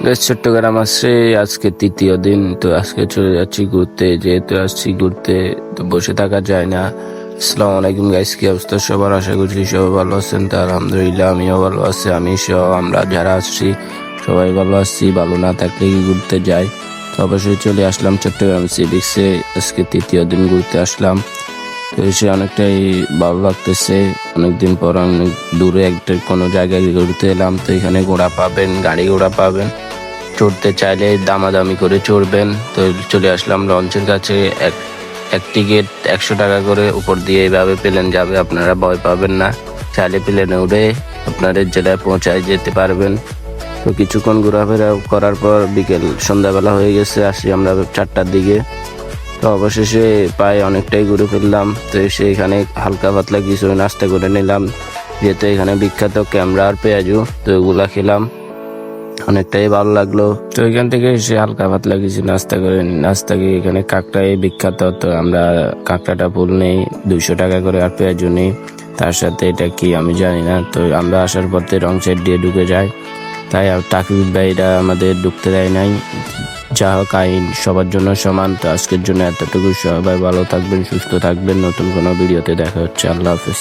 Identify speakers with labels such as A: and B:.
A: চট্টগ্রাম আসছে আজকে তৃতীয় দিন। তো আজকে চলে যাচ্ছি ঘুরতে, যেহেতু আসছি ঘুরতে তো বসে থাকা যায় না। আসসালামু আলাইকুম গাইস, কি অবস্থা সবার? আশা করছি সবাই ভালো আছেন। তো আলহামদুলিল্লাহ আমিও ভালো আছি। আমি সহ আমরা যারা আসছি সবাই ভালো আছি। ভালো না থাকলে কি ঘুরতে যাই। তো অবশ্যই চলে আসলাম চট্টগ্রাম সি বিচে। আজকে তৃতীয় দিন ঘুরতে আসলাম। তো এসে অনেকটাই ভালো লাগতেছে। অনেকদিন পর অনেক দূরে একটা কোনো জায়গায় ঘুরতে এলাম। তো এখানে ঘোড়া পাবেন, গাড়ি ঘোড়া পাবেন, চড়তে চাইলে দামাদামি করে চড়বেন। তো চলে আসলাম লঞ্চের কাছে। এক এক টিকিট 100 টাকা করে, উপর দিয়ে এইভাবে প্লেন যাবে, আপনারা ভয় পাবেন না। চাইলে প্লেনে উঠে আপনাদের জেলায় পৌঁছায় যেতে পারবেন। তো কিছুক্ষণ ঘোরাফেরা করার পর বিকেল সন্ধ্যাবেলা হয়ে গেছে, আসি আমরা 4টার দিকে। তো অবশেষে প্রায় অনেকটাই ঘুরে ফেললাম। তো এসে এখানে হালকা পাতলা কিছু নাস্তা করে নিলাম, যেহেতু এখানে বিখ্যাত ক্যামরা আর পেঁয়াজু। তো এগুলা খেলাম, অনেকটাই ভালো লাগলো। তো এখান থেকে এসে হালকা পাতলা কিছু নাস্তা করে নাস্তা গিয়ে এখানে কাঁকড়াই বিখ্যাত। তো আমরা কাঁকড়াটা ফুল নেই 200 টাকা করে, আর পেঁয়াজু নেই। তার সাথে এটা কি আমি জানি না। তো আমরা আসার পথে রং সাইড দিয়ে ঢুকে যাই, তাই আর তাকরিব ভাইরা আমাদের ঢুকতে দেয় নাই। যা হোক, আইন সবার জন্য সমান। তো আজকের জন্য এতটুকু। সবাই ভালো থাকবেন, সুস্থ থাকবেন। নতুন কোনো ভিডিওতে দেখা হচ্ছে। আল্লাহ হাফেজ।